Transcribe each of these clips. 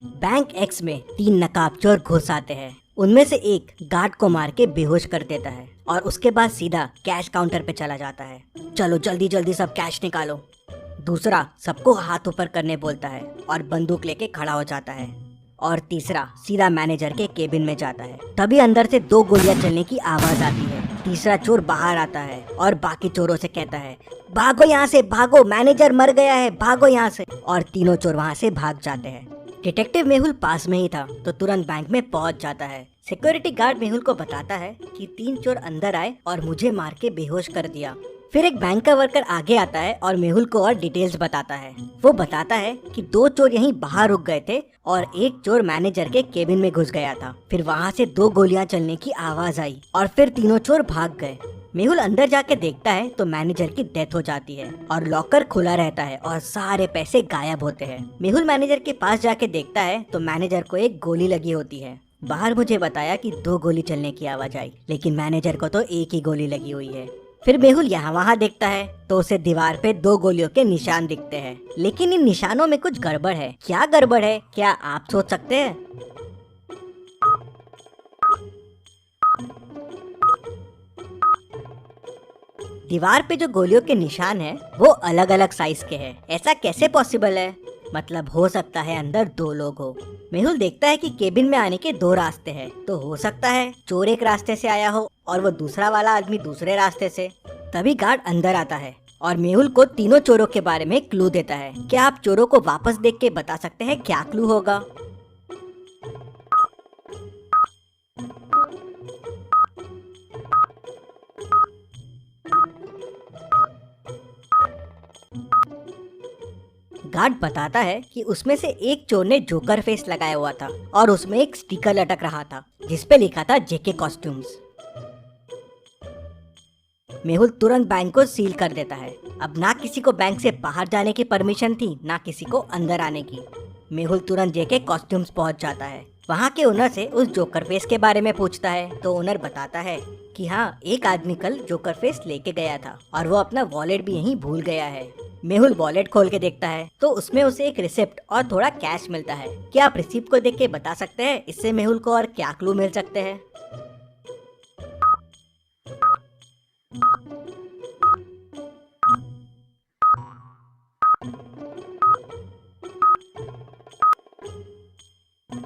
Bank x में 3 नकाबचोर घुस आते हैं। उनमें से एक गार्ड को मार के बेहोश कर देता है और उसके बाद सीधा कैश काउंटर पे चला जाता है। चलो जल्दी जल्दी सब कैश निकालो। दूसरा सबको हाथ ऊपर करने बोलता है और बंदूक लेके खड़ा हो जाता है। और तीसरा सीधा मैनेजर के केबिन में जाता है। तभी अंदर से 2 गोलियां चलने की आवाज आती है। तीसरा चोर बाहर आता है और बाकी चोरों से कहता है, भागो यहाँ से भागो, मैनेजर मर गया है, भागो यहाँ से। और तीनों चोर वहाँ से भाग जाते हैं। डिटेक्टिव मेहुल पास में ही था तो तुरंत बैंक में पहुंच जाता है। सिक्योरिटी गार्ड मेहुल को बताता है कि 3 चोर अंदर आए और मुझे मार के बेहोश कर दिया। फिर एक बैंक का वर्कर आगे आता है और मेहुल को और डिटेल्स बताता है। वो बताता है कि 2 चोर यहीं बाहर रुक गए थे और एक चोर मैनेजर के केबिन में घुस गया था। फिर वहाँ से 2 गोलियां चलने की आवाज आई और फिर तीनों चोर भाग गए। मेहुल अंदर जाके देखता है तो मैनेजर की डेथ हो जाती है और लॉकर खुला रहता है और सारे पैसे गायब होते हैं। मेहुल मैनेजर के पास जाके देखता है तो मैनेजर को एक गोली लगी होती है। बाहर मुझे बताया कि 2 गोली चलने की आवाज आई, लेकिन मैनेजर को तो एक ही गोली लगी हुई है। फिर मेहुल यहाँ वहाँ देखता है तो उसे दीवार पे 2 गोलियों के निशान दिखते हैं, लेकिन इन निशानों में कुछ गड़बड़ है। क्या गड़बड़ है, क्या आप सोच सकते हैं? दीवार पे जो गोलियों के निशान हैं वो अलग अलग साइज के हैं। ऐसा कैसे पॉसिबल है? मतलब हो सकता है अंदर 2 लोग हो। मेहुल देखता है कि केबिन में आने के 2 रास्ते हैं, तो हो सकता है चोर एक रास्ते से आया हो और वो दूसरा वाला आदमी दूसरे रास्ते से। तभी गार्ड अंदर आता है और मेहुल को तीनों चोरों के बारे में क्लू देता है। क्या आप चोरों को वापस देख के बता सकते हैं क्या क्लू होगा? गार्ड बताता है कि उसमें से एक चोर ने जोकर फेस लगाया हुआ था और उसमें एक स्टिकर लटक रहा था जिसपे लिखा था जेके कॉस्ट्यूम्स। मेहुल तुरंत बैंक को सील कर देता है। अब ना किसी को बैंक से बाहर जाने की परमिशन थी, ना किसी को अंदर आने की। मेहुल तुरंत जेके कॉस्ट्यूम्स पहुंच जाता है। वहाँ के ओनर से उस जोकर फेस के बारे में पूछता है तो ओनर बताता है कि हाँ, एक आदमी कल जोकर फेस लेके गया था और वो अपना वॉलेट भी यहीं भूल गया है। मेहुल वॉलेट खोल के देखता है तो उसमें उसे एक रिसिप्ट और थोड़ा कैश मिलता है। क्या आप रिसिप्ट को देख के बता सकते हैं इससे मेहुल को और क्या क्लू मिल सकते हैं?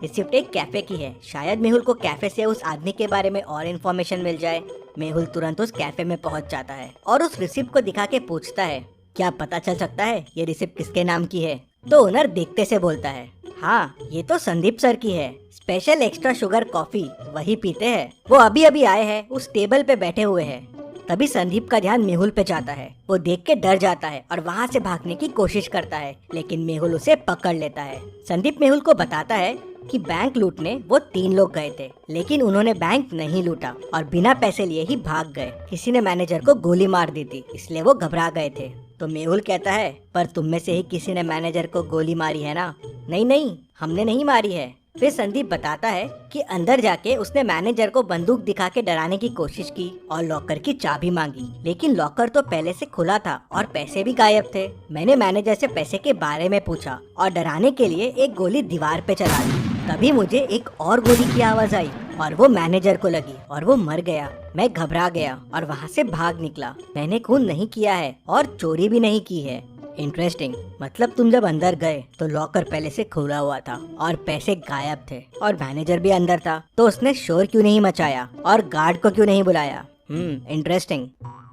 रिसिप्ट एक कैफे की है। शायद मेहुल को कैफे से उस आदमी के बारे में और इन्फॉर्मेशन मिल जाए। मेहुल तुरंत उस कैफे में पहुंच जाता है और उस रिसिप्ट को दिखा के पूछता है, क्या पता चल सकता है ये रिसिप्ट किसके नाम की है? तो ओनर देखते से बोलता है, हाँ, ये तो संदीप सर की है। स्पेशल एक्स्ट्रा शुगर कॉफी वही पीते हैं। वो अभी अभी आए हैं, उस टेबल पे बैठे हुए हैं। तभी संदीप का ध्यान मेहुल पे जाता है। वो देख के डर जाता है और वहाँ से भागने की कोशिश करता है, लेकिन मेहुल उसे पकड़ लेता है। संदीप मेहुल को बताता है कि बैंक लूटने वो 3 लोग गए थे, लेकिन उन्होंने बैंक नहीं लूटा और बिना पैसे लिए ही भाग गए। किसी ने मैनेजर को गोली मार दी थी, इसलिए वो घबरा गए थे। तो मेहुल कहता है, पर तुम में से ही किसी ने मैनेजर को गोली मारी है ना? नहीं नहीं, हमने नहीं मारी है। फिर संदीप बताता है कि अंदर जाके उसने मैनेजर को बंदूक दिखा के डराने की कोशिश की और लॉकर की चाबी मांगी, लेकिन लॉकर तो पहले से खुला था और पैसे भी गायब थे। मैंने मैनेजर से पैसे के बारे में पूछा और डराने के लिए एक गोली दीवार पे चला दी। तभी मुझे एक और गोली की आवाज आई और वो मैनेजर को लगी और वो मर गया। मैं घबरा गया और वहाँ से भाग निकला। मैंने खून नहीं किया है और चोरी भी नहीं की है। इंटरेस्टिंग। मतलब तुम जब अंदर गए तो लॉकर पहले से खुला हुआ था और पैसे गायब थे और मैनेजर भी अंदर था, तो उसने शोर क्यों नहीं मचाया और गार्ड को क्यों नहीं बुलाया? इंटरेस्टिंग।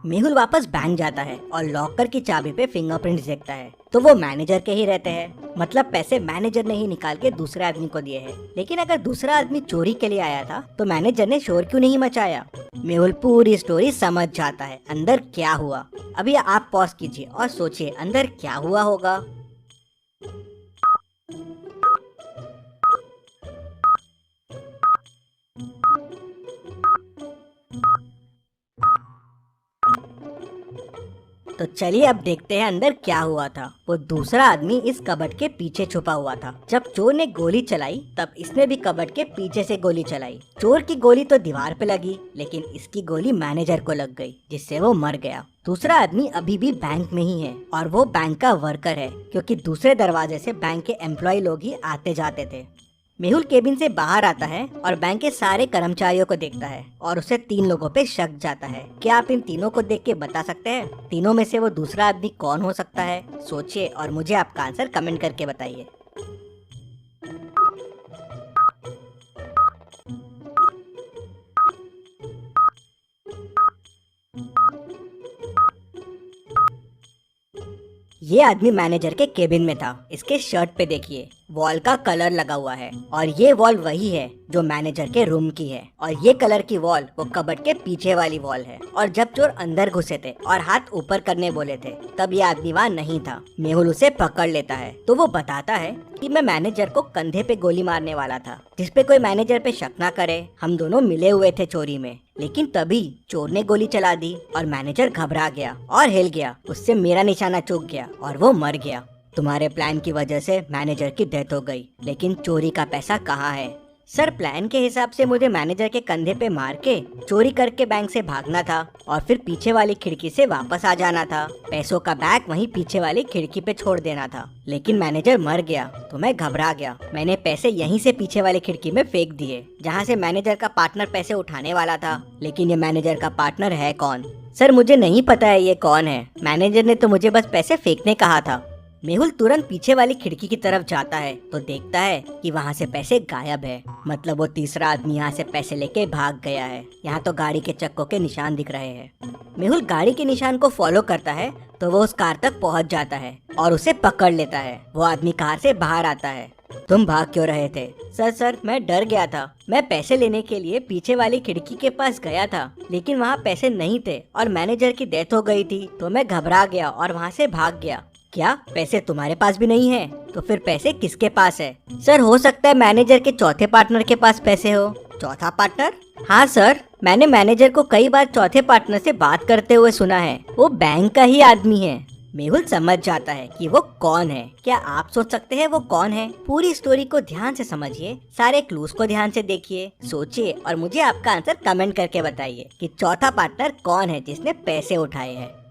मेहुल वापस बैंक जाता है और लॉकर की चाबी पे फिंगरप्रिंट्स देखता है, तो वो मैनेजर के ही रहते हैं। मतलब पैसे मैनेजर ने ही निकाल के दूसरे आदमी को दिए हैं। लेकिन अगर दूसरा आदमी चोरी के लिए आया था तो मैनेजर ने शोर क्यों नहीं मचाया? मेहुल पूरी स्टोरी समझ जाता है अंदर क्या हुआ। अभी आप पॉज कीजिए और सोचिए अंदर क्या हुआ होगा। तो तो चलिए अब देखते हैं अंदर क्या हुआ था। वो दूसरा आदमी इस कबर्ड के पीछे छुपा हुआ था। जब चोर ने गोली चलाई तब इसने भी कबर्ड के पीछे से गोली चलाई। चोर की गोली तो दीवार पे लगी, लेकिन इसकी गोली मैनेजर को लग गई, जिससे वो मर गया। दूसरा आदमी अभी भी बैंक में ही है और वो बैंक का वर्कर है, क्योंकि दूसरे दरवाजे से बैंक के एम्प्लॉय लोग ही आते जाते थे। मेहुल केबिन से बाहर आता है और बैंक के सारे कर्मचारियों को देखता है और उसे 3 लोगों पे शक जाता है। क्या आप इन तीनों को देख के बता सकते हैं तीनों में से वो दूसरा आदमी कौन हो सकता है? सोचिए और मुझे आपका आंसर कमेंट करके बताइए। ये आदमी मैनेजर के केबिन में था। इसके शर्ट पे देखिए वॉल का कलर लगा हुआ है और ये वॉल वही है जो मैनेजर के रूम की है, और ये कलर की वॉल वो कबर्ड के पीछे वाली वॉल है। और जब चोर अंदर घुसे थे और हाथ ऊपर करने बोले थे तब ये आदमी वहाँ नहीं था। मेहुल उसे पकड़ लेता है तो वो बताता है कि मैं मैनेजर को कंधे पे गोली मारने वाला था, जिसपे कोई मैनेजर पे शक ना करे। हम दोनों मिले हुए थे चोरी में, लेकिन तभी चोर ने गोली चला दी और मैनेजर घबरा गया और हिल गया। उससे मेरा निशाना चूक गया और वो मर गया। तुम्हारे प्लान की वजह से मैनेजर की डेथ हो गई, लेकिन चोरी का पैसा कहाँ है? सर, प्लान के हिसाब से मुझे मैनेजर के कंधे पे मार के चोरी करके बैंक से भागना था और फिर पीछे वाली खिड़की से वापस आ जाना था। पैसों का बैग वहीं पीछे वाली खिड़की पे छोड़ देना था, लेकिन मैनेजर मर गया तो मैं घबरा गया। मैंने पैसे यहीं से पीछे वाली खिड़की में फेंक दिए, जहाँ से मैनेजर का पार्टनर पैसे उठाने वाला था। लेकिन ये मैनेजर का पार्टनर है कौन? सर, मुझे नहीं पता है ये कौन है। मैनेजर ने तो मुझे बस पैसे फेंकने कहा था। मेहुल तुरंत पीछे वाली खिड़की की तरफ जाता है तो देखता है कि वहाँ से पैसे गायब है। मतलब वो तीसरा आदमी यहाँ से पैसे लेके भाग गया है। यहाँ तो गाड़ी के चक्कों के निशान दिख रहे हैं। मेहुल गाड़ी के निशान को फॉलो करता है तो वो उस कार तक पहुँच जाता है और उसे पकड़ लेता है। वो आदमी कार से बाहर आता है। तुम भाग क्यों रहे थे? सर, मैं डर गया था। मैं पैसे लेने के लिए पीछे वाली खिड़की के पास गया था, लेकिन वहाँ पैसे नहीं थे और मैनेजर की डेथ हो गई थी, तो मैं घबरा गया और वहाँ से भाग गया। क्या पैसे तुम्हारे पास भी नहीं है? तो फिर पैसे किसके पास है? सर, हो सकता है मैनेजर के चौथे पार्टनर के पास पैसे हो। चौथा पार्टनर? हाँ सर, मैंने मैनेजर को कई बार चौथे पार्टनर से बात करते हुए सुना है। वो बैंक का ही आदमी है। मेहुल समझ जाता है कि वो कौन है। क्या आप सोच सकते हैं वो कौन है? पूरी स्टोरी को ध्यान से समझिए, सारे क्लूज को ध्यान से देखिए, सोचिए और मुझे आपका आंसर कमेंट करके बताइए कि चौथा पार्टनर कौन है जिसने पैसे उठाए हैं।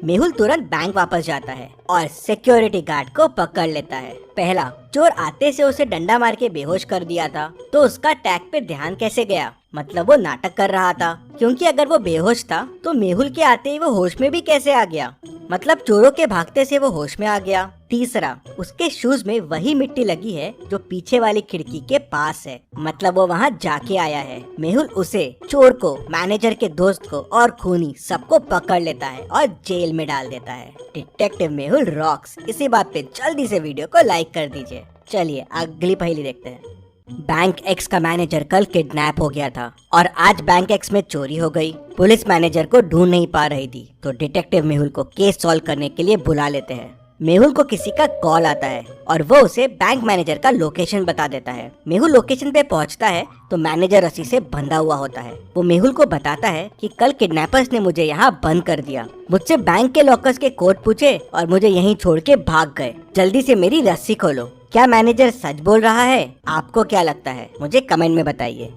मेहुल तुरंत बैंक वापस जाता है और सिक्योरिटी गार्ड को पकड़ लेता है। पहला, चोर आते से उसे डंडा मार के बेहोश कर दिया था, तो उसका टैग पे ध्यान कैसे गया? मतलब वो नाटक कर रहा था, क्योंकि अगर वो बेहोश था तो मेहुल के आते ही वो होश में भी कैसे आ गया? मतलब चोरों के भागते से वो होश में आ गया। तीसरा, उसके शूज में वही मिट्टी लगी है जो पीछे वाली खिड़की के पास है, मतलब वो वहाँ जाके आया है। मेहुल उसे, चोर को, मैनेजर के दोस्त को और खूनी सबको पकड़ लेता है और जेल में डाल देता है। Detective Mehul rocks. इसी बात पे जल्दी से वीडियो को लाइक कर दीजिए। चलिए अगली पहेली देखते हैं। बैंक एक्स का मैनेजर कल किडनैप हो गया था और आज बैंक एक्स में चोरी हो गई। पुलिस मैनेजर को ढूंढ नहीं पा रही थी, तो डिटेक्टिव मेहुल को केस सॉल्व करने के लिए बुला लेते हैं। मेहुल को किसी का कॉल आता है और वो उसे बैंक मैनेजर का लोकेशन बता देता है। मेहुल लोकेशन पे पहुंचता है तो मैनेजर रस्सी से बंधा हुआ होता है। वो मेहुल को बताता है कि कल किडनैपर्स ने मुझे यहाँ बंद कर दिया, मुझसे बैंक के लॉकर्स के कोड पूछे और मुझे यहीं छोड़ के भाग गए। जल्दी से मेरी रस्सी खोलो। क्या मैनेजर सच बोल रहा है? आपको क्या लगता है? मुझे कमेंट में बताइए।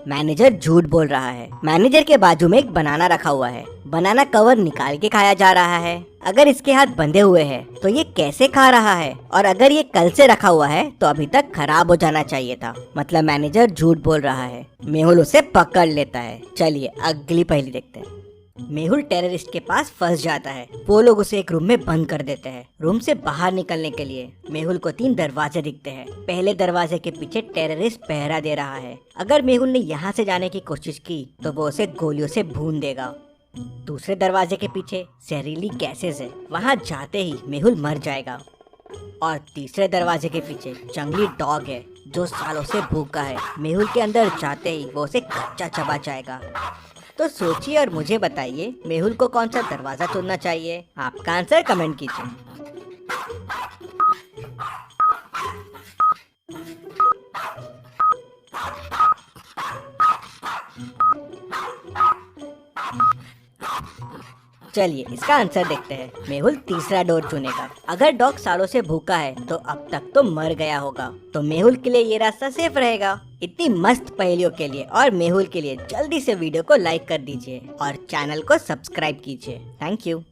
मैनेजर झूठ बोल रहा है। मैनेजर के बाजू में एक बनाना रखा हुआ है। बनाना कवर निकाल के खाया जा रहा है। अगर इसके हाथ बंधे हुए हैं तो ये कैसे खा रहा है? और अगर ये कल से रखा हुआ है तो अभी तक खराब हो जाना चाहिए था। मतलब मैनेजर झूठ बोल रहा है। मेहुल उसे पकड़ लेता है। चलिए अगली पहेली देखते हैं। मेहुल टेररिस्ट के पास फंस जाता है। वो लोग उसे एक रूम में बंद कर देते हैं। रूम से बाहर निकलने के लिए मेहुल को 3 दरवाजे दिखते हैं। पहले दरवाजे के पीछे टेररिस्ट पहरा दे रहा है। अगर मेहुल ने यहाँ से जाने की कोशिश की तो वो उसे गोलियों से भून देगा। दूसरे दरवाजे के पीछे जहरीली गैसेस है, वहाँ जाते ही मेहुल मर जाएगा। और तीसरे दरवाजे के पीछे जंगली डॉग है जो सालों से भूखा है। मेहुल के अंदर जाते ही वो उसे कच्चा चबा जाएगा। तो सोचिए और मुझे बताइए, मेहुल को कौन सा दरवाजा चुनना चाहिए? आपका आंसर कमेंट कीजिए। चलिए इसका आंसर देखते हैं। मेहुल तीसरा डोर चुनेगा। अगर डॉग सालों से भूखा है तो अब तक तो मर गया होगा, तो मेहुल के लिए ये रास्ता सेफ रहेगा। इतनी मस्त पहेलियों के लिए और मेहुल के लिए जल्दी से वीडियो को लाइक कर दीजिए और चैनल को सब्सक्राइब कीजिए। Thank you.